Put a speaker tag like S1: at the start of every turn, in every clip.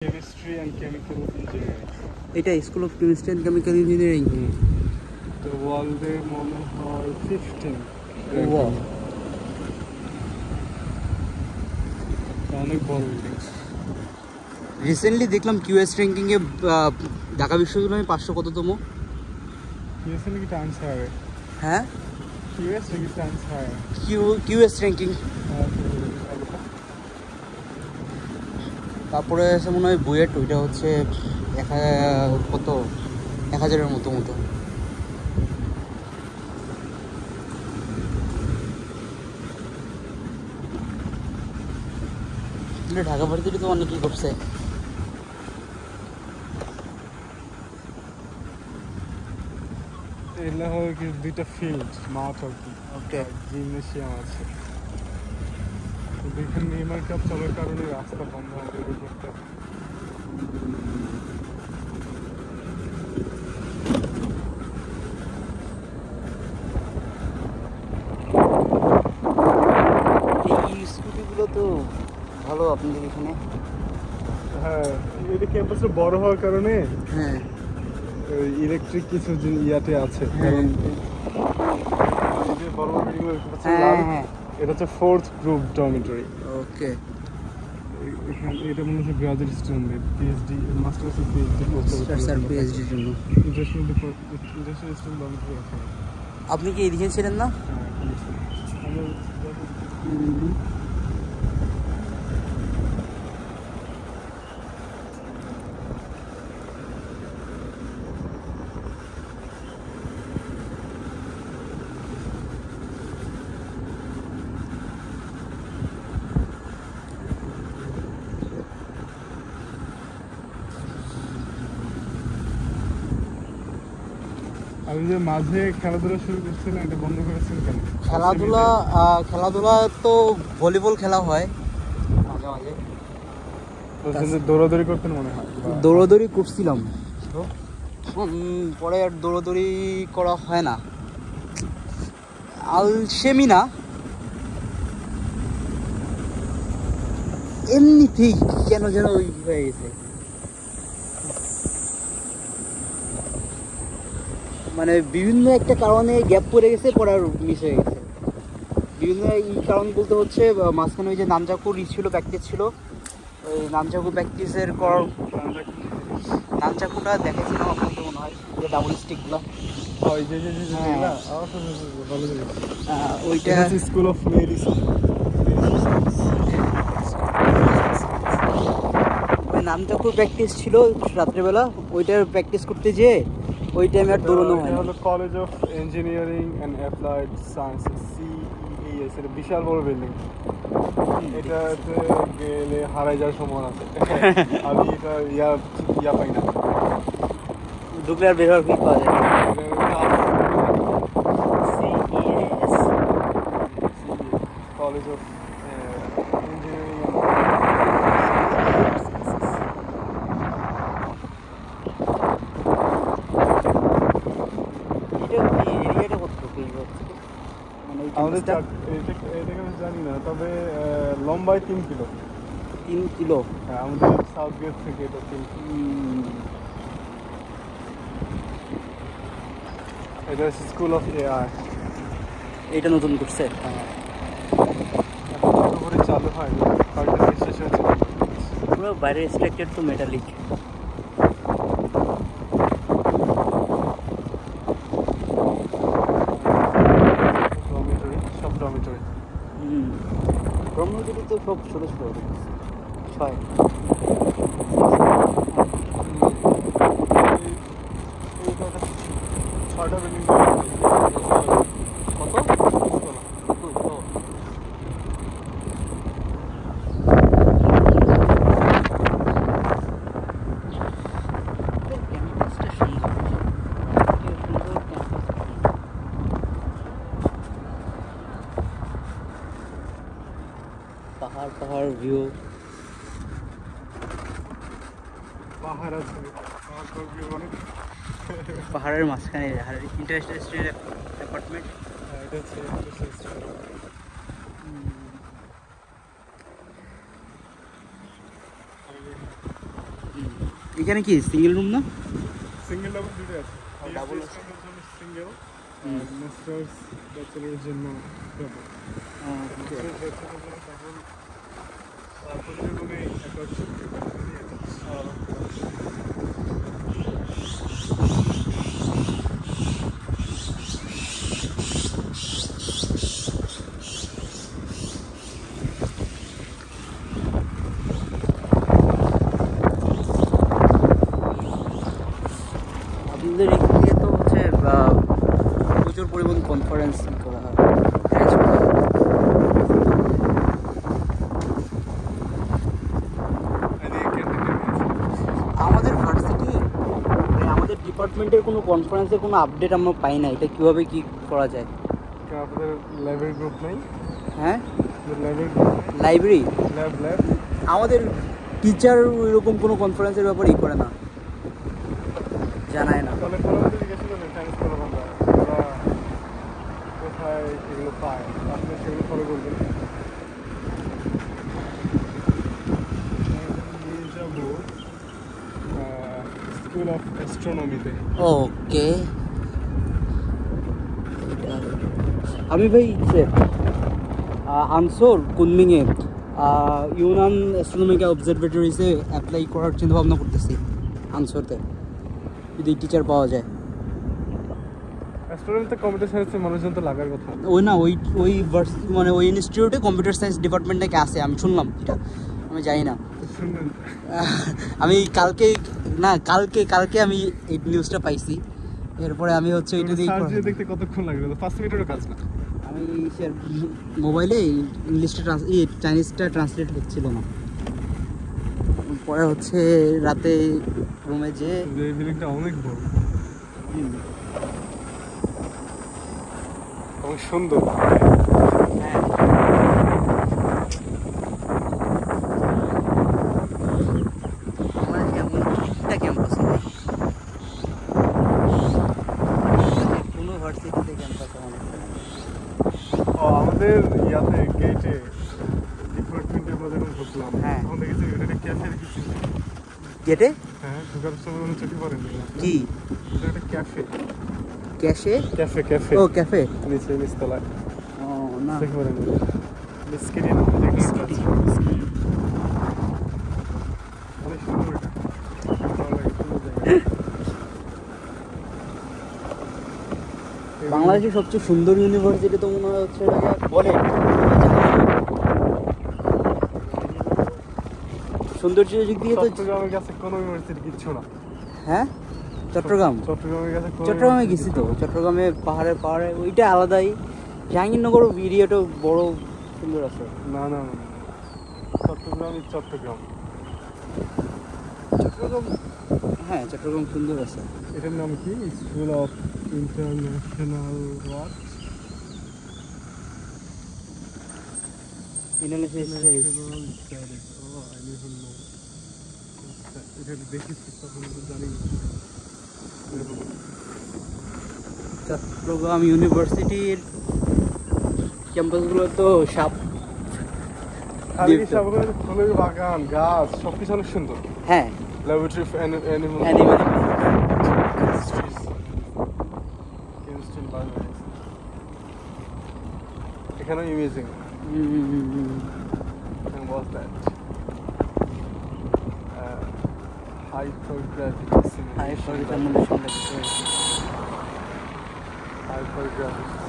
S1: Chemistry and chemical engineering.
S2: এটা school of chemistry and chemical engineering.
S1: তো ওয়ার্ল্ডে মনে হয় 15 অনেক বড় বিল্ডিং।
S2: রিসেন্টলি দেখলাম কিউএস র্যাঙ্কিংয়ে ঢাকা বিশ্ববিদ্যালয়ে 500 কততম।
S1: কিউএস নাকি টাইমস হায়ার?
S2: হ্যাঁ,
S1: কিউএস নাকি টাইমস হায়ার?
S2: QS ranking. তারপরে আছে মনে হয় বুয়েট, ওইটা হচ্ছে কত 1000-এর মতো। ঢাকা ভার্সিটি তো অনেকই করছে।
S1: এগুলো হবে কি দুইটা ফিল্ড, মাঠ আর কি।
S2: ওকে,
S1: জিমনেশিয়াম আছে। এখানে নেইমার কাপ চলার কারণে রাস্তা বন্ধ হবে করতে।
S2: এই স্কুটিগুলো তো ভালো আপনাদের এখানে।
S1: হ্যাঁ, এটা ক্যাম্পাসটা বড় হওয়ার কারণে
S2: হ্যাঁ,
S1: ইলেকট্রিক কিছু ইয়াতে আছে।
S2: হ্যাঁ।
S1: কারণ এই যে বড় বড় বিল্ডিং
S2: হ্যাঁ,
S1: এটা হচ্ছে 4th গ্রুপ ডরমিটরি।
S2: ওকে।
S1: এটা মনে হচ্ছে গ্রাজুয়েট স্টুডেন্টদের পিএইচডি, মাস্টার্স আর পিএইচডি
S2: পিএইচডির জন্য
S1: ইন্টারন্যাশনাল স্টুডেন্ট ডরমিটরি আছে।
S2: আপনি কি এদিকে ছিলেন না?
S1: আপনি যে মাঝে খেলাধুলা শুরু করছিলেন, এটা বন্ধ করেছেন কেন?
S2: খেলাধুলা তো ভলিবল খেলা হয় মাঝে মাঝে।
S1: দৌড়াদৌড়ি করতেন মনে হয়?
S2: দৌড়াদৌড়ি করছিলাম, পরে আর দৌড়াদৌড়ি করা হয় না। আলসেমি না, এমনিতেই কেন যেন ওই হয়ে গেছে। মানে বিভিন্ন একটা কারণে গ্যাপ পড়ে গেছে, পড়ার মিস হয়ে গেছে। বিভিন্ন এই কারণ বলতে হচ্ছে মাঝখানে ওই যে নানজাকুর ছিল, প্র্যাকটিস ছিল। ওই নানজাকু প্র্যাকটিসের নানজাকুটা দেখেছিলাম আপনাদের মনে হয়, যে ডাবল স্টিকগুলো। ওইটা
S1: স্কুল অফ মেডিসিন।
S2: নানজাকুর প্র্যাকটিস ছিল রাত্রেবেলা, ওইটার প্র্যাকটিস করতে যেয়ে ওই টাইমে আর দৌড়ানো হয়।
S1: এটা হলো college of engineering and applied sciences, CEAS। এটা বিশাল বড় বিল্ডিং। এটাতে গেলে হারাই যাওয়ার সম্ভাবনা আছে। আমি এটা ইয়া পাই না,
S2: ঢুকলে আর বের হওয়ার কি পাওয়া যায়।
S1: College of engineering. আমাদের এটাকে আমি জানি না, তবে লম্বায় 3 কিলো।
S2: 3 কিলো?
S1: হ্যাঁ, আমাদের সাউথ গেট থেকে এটা 3 কিলো। এটা স্কুল অফ AI।
S2: এটা নতুন করছে?
S1: হ্যাঁ, এখন করে চালু হয়, কয়েকটা রেজিস্ট্রেশন হচ্ছে।
S2: পুরো বাইরে স্ট্রাকচার তো মেটালিক। ডরমিটরি তো সব ছোটো ছোটো 6।
S1: ছয়টা বিল্ডিং।
S2: কত? পাহাড় ভিউ।
S1: পাহাড় আছে,
S2: পাহাড়ের মাঝখানে ইন্টারন্যাশনাল স্টুডেন্ট অ্যাপার্টমেন্ট।
S1: এটা হচ্ছে
S2: এখানে কি সিঙ্গেল রুম না?
S1: সিঙ্গেল ডাবল দুটো আছে।
S2: ডাবল
S1: আছে সিঙ্গেল, মাস্টার্স ব্যাচেলরের জন্য ডাবল। তারপরে রুমে অ্যাটাচ।
S2: আপনাদের এখান থেকে তো হচ্ছে প্রচুর পরিমাণ কনফারেন্স করা হয়, অ্যারেঞ্জ করা হয়। আমাদের ভার্সিটি আমাদের ডিপার্টমেন্টের কোনো কনফারেন্সের কোনো আপডেট আমরা পাই না, এটা কীভাবে কী করা যায়?
S1: আপনাদের লাইব্রেরি গ্রুপ নাই?
S2: হ্যাঁ,
S1: লাইব্রেরি গ্রুপ,
S2: লাইব্রেরি
S1: ল্যাব
S2: আমাদের টিচার ওইরকম কোনো কনফারেন্সের ব্যাপারে করে না, জানায় না।
S1: তাহলে পরবর্তী জিজ্ঞাসা করবেন সায়েন্স করবো আমরা, ওরা কোথায় এগুলো পায়, আপনি সেগুলো ফলো করবেন। নিয়ে যাবো স্কুল অফ অ্যাস্ট্রোনমিতে।
S2: ওকে, আমি ভাই আনসোর কুনমিংয়ে ইউনান অ্যাস্ট্রোনমিক্যাল অবজারভেটরিজে অ্যাপ্লাই করার চিন্তা ভাবনা করতেছি আনসোরতে, যদি টিচার পাওয়া যায়।
S1: অ্যাস্ট্রোনমিতে কম্পিউটার সায়েন্সের মানুষজন তো লাগার কথা।
S2: ওই না, ওই মানে ওই ইনস্টিটিউটে কম্পিউটার সায়েন্স ডিপার্টমেন্ট নাকি আছে, আমি শুনলাম, এটা আমি জানি না। আমি কালকে আমি এই নিউজটা পাইছি, এরপরে আমি হচ্ছে এটা দিয়ে
S1: দেখতে কতক্ষণ লাগবে? 5 মিনিটেরও কাজ না।
S2: আমি মোবাইলে ইংলিশটা চাইনিজটা ট্রান্সলেট হচ্ছিল না, পরে হচ্ছে রাতে রুমে যে
S1: বিল্ডিংটা অনেক বড় এবং সুন্দর।
S2: হ্যাঁ, ক্যাম্পাস কোনো ভার্সিটিতে ক্যাম্পাস
S1: আমাদের ইয়াতে গেটে ডিপার্টমেন্টের মধ্যে ঢুকলাম,
S2: হ্যাঁ,
S1: তখন দেখেছি এটা ক্যাফে রেখেছি
S2: গেটে।
S1: হ্যাঁ, ঢোকার সময় মনে চোখে পড়েনি
S2: কি
S1: এটা ক্যাফে?
S2: ক্যাফে
S1: ক্যাফে
S2: ও ক্যাফে
S1: নিচে নিচতলায়।
S2: ও না,
S1: চোখে পড়েনি। বিস্কিটি অনেক সুন্দর, এটা ভালো লাগে, সুন্দর জায়গা।
S2: বাংলাদেশের সবচেয়ে সুন্দর ইউনিভার্সিটি তো মনে হচ্ছে বলে সৌন্দর্যের দিক দিয়ে তো
S1: চট্টগ্রামের কাছে কোনো ইউনিভার্সিটি কিচ্ছু না।
S2: হ্যাঁ, চট্টগ্রামে গেছি তো, চট্টগ্রামে পাহাড়ে ওইটা আলাদাই। জাহাঙ্গীরনগর এরিয়াটাও বড় সুন্দর আছে।
S1: না, চট্টগ্রাম
S2: হ্যাঁ, চট্টগ্রাম সুন্দর আছে।
S1: এটার নাম কি? School of international work
S2: Chittagong ইউনিভার্সিটির ক্যাম্পাসগুলো তো
S1: ফুলের বাগান, গাছ, সবকিছু অনেক সুন্দর।
S2: হ্যাঁ,
S1: ল্যাবরেটরি অফ অ্যানিমাল এখানেও imaging. And what's that? Hypergravity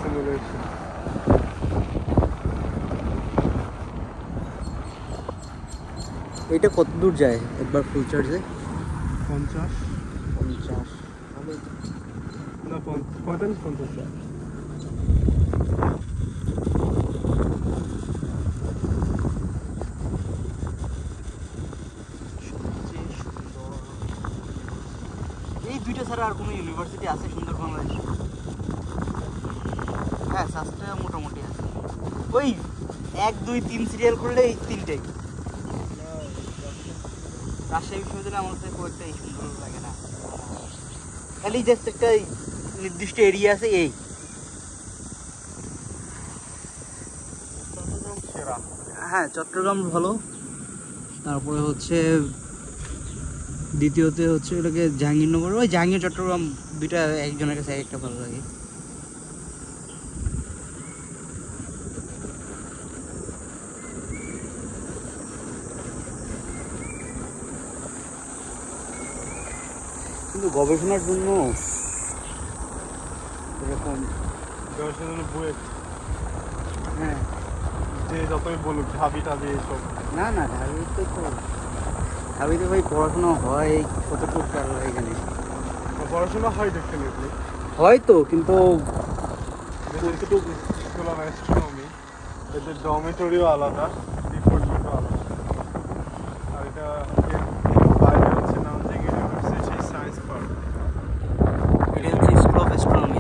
S1: simulation.
S2: এটা কত দূর যায় একবার ফুল চার্জে?
S1: 50 না 45-50 যায়।
S2: এই দুইটা ছাড়া আর কোনো ইউনিভার্সিটি আছে সুন্দর বাংলাদেশে? হ্যাঁ, সাস্টা মোটামুটি আছে, ওই 1, 2, 3 সিরিয়াল করলে এই তিনটেই। রাজশাহী বিশ্ববিদ্যালয় আমার কাছে খুব একটা সুন্দর লাগে না, খালি জাস্ট একটা নির্দিষ্ট এরিয়া আছে এই। হ্যাঁ, চট্টগ্রাম ভালো। তারপরে হচ্ছে দ্বিতীয়তে হচ্ছে ওটাকে জাহাঙ্গীরনগর, ওই জাহাঙ্গীর চট্টগ্রাম দুইটা একজনের কাছে একটা ভালো লাগে। কিন্তু গবেষণার জন্য এরকম
S1: গবেষণার জন্য বুয়েট,
S2: হ্যাঁ
S1: যে যতই বলুক ঢাবি টাবি এইসব,
S2: না না ঢাবিতে তো ঢাবিতে ভাই পড়াশোনা হয় কতটুকু এখানে
S1: পড়াশোনা হয় ডেফিনেটলি
S2: হয়তো, কিন্তু
S1: কতটুকু স্কুল অফ অ্যাস্ট্রোনমি, এদের ডরমেটরিও আলাদা, ডিপার্টমেন্টও আলাদা। আর এটা বাইরে হচ্ছে নামজাং ইউনিভার্সিটি সায়েন্স পার্ক।
S2: এটা হচ্ছে স্কুল অফ অ্যাস্ট্রোনমি।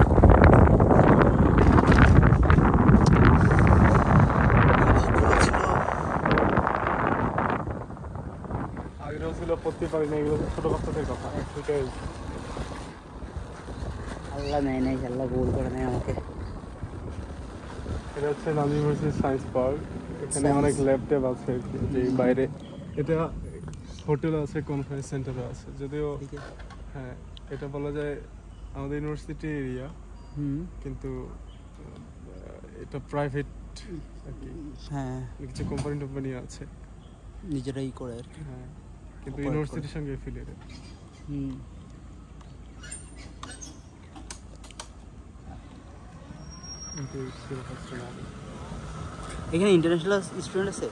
S1: আগেও ছিল পড়তে পারি না, এগুলো ছোট বাচ্চাদের কথা। সেটাই
S2: আল্লাহ নেয় নাই, আল্লাহ ভুল করে নেয় আমাকে।
S1: এটা হচ্ছে নামজাং ইউনিভার্সিটি সায়েন্স পার্ক। এখানে অনেক ল্যাব ট্যাব আছে যে বাইরে। এটা হোটেল আছে, কনফারেন্স সেন্টারও আছে, যদিও হ্যাঁ এটা বলা যায় আমাদের ইউনিভার্সিটি এরিয়া, কিন্তু এটা প্রাইভেট আর কি।
S2: হ্যাঁ
S1: কিছু কোম্পানি টোম্পানি আছে,
S2: নিজেরাই করে আর কি।
S1: হ্যাঁ, কিন্তু ইউনিভার্সিটির সঙ্গে এফিলিয়েটেড।
S2: এখানে ইন্টারন্যাশনাল স্টুডেন্ট আছে?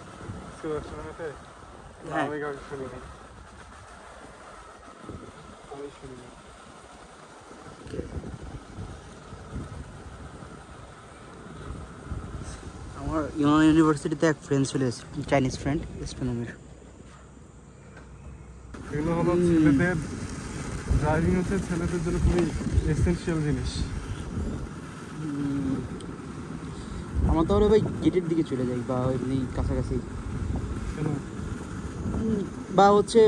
S1: হ্যাঁ, আমি শুনি না।
S2: আমার ইউনিভার্সিটিতে এক ফ্রেন্ড চলে এসেছে, চাইনিজ ফ্রেন্ড, অ্যাস্ট্রোনমির।
S1: এগুলো হলো ছেলেদের ড্রাইভিং, হচ্ছে ছেলেদের জন্য খুবই এসেনশিয়াল জিনিস।
S2: আমরা তাহলে ভাই গেটের দিকে চলে যাই, বা এমনি কাছাকাছি, বা হচ্ছে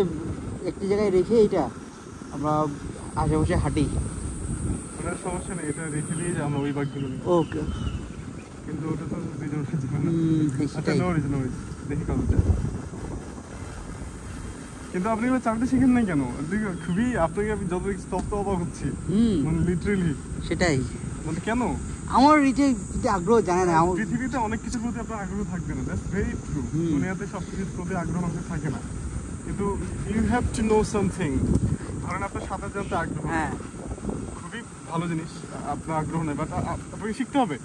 S2: একটি জায়গায় রেখে এটা আমরা আশেপাশে হাঁটি।
S1: ওনার সমস্যা নেই, এটা রেখে দিয়ে আমরা ওই বাঘগুলো নিই।
S2: ওকে,
S1: কিন্তু ওটা তো দুজন যাবে না। আচ্ছা,
S2: সেটাই।
S1: নোরিজ দেখি কতটা। কিন্তু আপনি এবার চালাতে শিখেন নাই কেন? খুবই আপনাকে আমি যত তত অবাক হচ্ছি, মানে লিটারেলি।
S2: সেটাই,
S1: মানে কেন?
S2: আমার এতে আগ্রহ জানে না।
S1: পৃথিবীতে অনেক কিছুর প্রতি আপনার আগ্রহ থাকবে না, দ্যাটস ভেরি ট্রু। দুনিয়াতে সব কিছুর প্রতি আগ্রহ মানুষের থাকে না, কিন্তু you have to know something. ধরেন আপনার সাঁতার জানতে আগ্রহ,
S2: হ্যাঁ
S1: খুবই ভালো জিনিস, আপনার আগ্রহ নেই, বাট আপনাকে শিখতে হবে।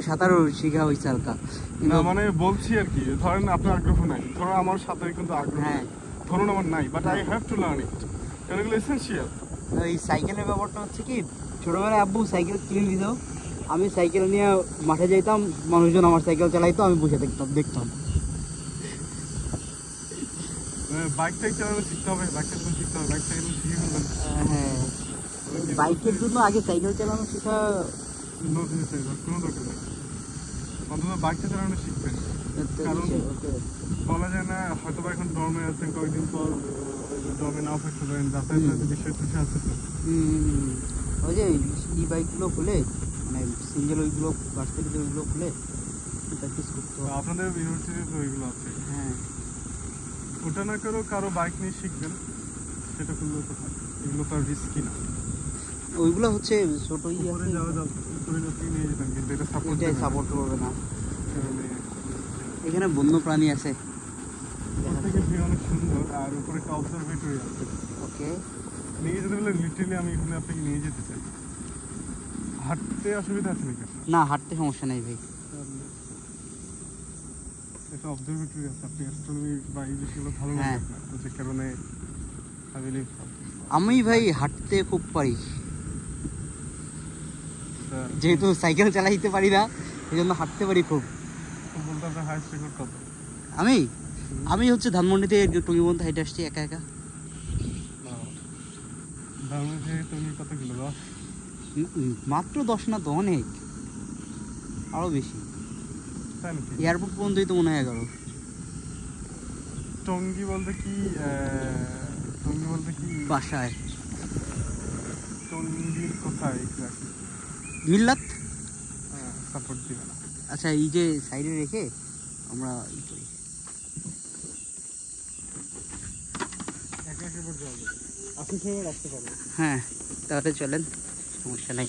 S2: সাঁতারও শেখা হয়েছে হালকা,
S1: না মানে বলছি আর কি, ধরেন আপনার আগ্রহ নাই, ধরো আমার সাঁতারে কিন্তু আগ্রহ,
S2: হ্যাঁ
S1: ধরুন আমার নাই, but I have to learn it, কারণ এগুলো এসেনশিয়াল।
S2: এই সাইকেলের ব্যাপারটা হচ্ছে কি, ছোটবেলায় আব্বু সাইকেল কিনে দিত, আমি সাইকেল নিয়ে মাঠে যাইতাম, মানুষজন আমার সাইকেল চালাইতো, আমি বসে দেখতাম।
S1: বাইক টাইক চালানো শিখতে হবে, বাইক চালানো শিখতে হবে, বাইক চালানো শিখে ফেলবেন।
S2: হ্যাঁ, বাইকের জন্য আগে সাইকেল চালানো শেখা
S1: কোনো দরকার নেই, অন্তত বাইকটা চালানো শিখবেন। কারণ বলা যায় না, হয়তো বা এখন ডর্মে আছেন, কয়েকদিন পর ডর্মে নাও থাকতে পারেন, যাতায়াতের বিষয় কিছু আছে তো।
S2: ওই যে ই বাইকগুলো খুলে, মানে সিঙ্গেল ওইগুলো ভার্সিটিতে ওইগুলো খুলে প্র্যাকটিস করতে হবে।
S1: আপনাদের ইউনিভার্সিটিতে তো ওইগুলো আছে।
S2: হ্যাঁ,
S1: ওটা না করো, কারো বাইক নিয়ে শিখবেন, সেটা করলেও তো হয়। এগুলো তো আর রিস্কি না।
S2: ওইগুলো হচ্ছে ছোট
S1: উপরে যাওয়া নিয়ে যেতেন, কিন্তু এটা
S2: সাপোর্ট করবে না। এখানে বন্য প্রাণী আছে,
S1: থেকে ভিউ অনেক সুন্দর, আর উপরে একটা অবজারভেটরি আছে।
S2: ওকে,
S1: নিয়ে যেতে বলে লিটারালি আমি এখানে আপনাকে নিয়ে যেতে চাই। হাঁটতে অসুবিধা আছে নাকি?
S2: না হাঁটতে সমস্যা নেই ভাই।
S1: একটা অবজারভেটরি আছে, আপনি অ্যাস্ট্রোনমি বা এই বিষয়গুলো ভালো লাগে আপনার, তো যে কারণে
S2: আমি ভাই হাঁটতে খুব পারি, যেহেতু সাইকেল চালাইতে পারি না, এই জন্য হাঁটতে পারি খুব।
S1: বলতে আপনার হাইস্ট রেকর্ড কত?
S2: আমি হচ্ছে ধানমন্ডিতে টঙ্গীবন্ধ হাইটে আসছি একা একা।
S1: ধানমন্ডি তুমি কত কিলো? 10?
S2: মাত্র 10 না তো, অনেক, আরো বেশি। এয়ারপোর্ট পর্যন্তই তো মনে হয় 11।
S1: টঙ্গী বলতে কি
S2: বাসায়?
S1: টঙ্গীর কোথায়?
S2: মিল্লাত
S1: সাপোর্ট দিবে না।
S2: আচ্ছা, এই যে সাইডে রেখে আমরা ই করি।
S1: আসার পর যাবে, আসার সময় রাখতে পারবো।
S2: হ্যাঁ তাহলে চলেন, সমস্যা নাই।